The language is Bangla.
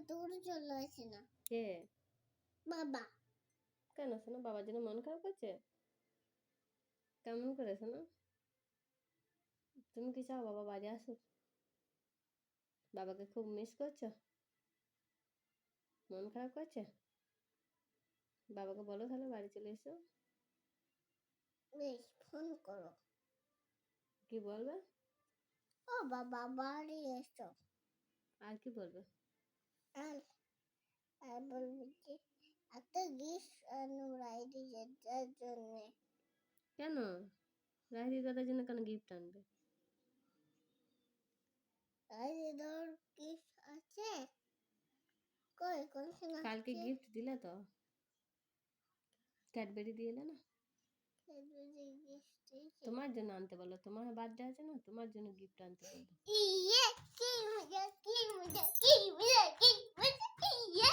দূরে চলে আসে না কে? বাবা। কেন শোনো, বাবার জন্য মন খারাপ করছে? কেমন করে শোনো? তুমি কি চাও বাবা বাড়ি আসুক? বাবাকে খুব মিস করছো? মন খারাপ করছে? বাবাকে বলো তাহলে বাড়ি চলে এসো। বেশ, ফোন করো। কি বলবে? ও বাবা, বাড়ি এসো। আর কি বলবে? আর আর বলবি যে একটা গিফট আনো রাইডি যেটার জন্য। কেন? রাহিদি দাদার জন্য কেন গিফট আনবে? রাইডি তোর গিফট আছে? কই কোন সময় কালকে আছে? গিফট দিলে তো, ক্যাডবেরি দিয়ে এলে না? গিফট দিয়েছে। তোমার জন্য আনতে বলো, তোমার বার্থডে আছে না, তোমার জন্য গিফট আনতে বলবো। ইয়ে, কি মজা, কি মজা, কি মজা, কি মজা, ইয়ে।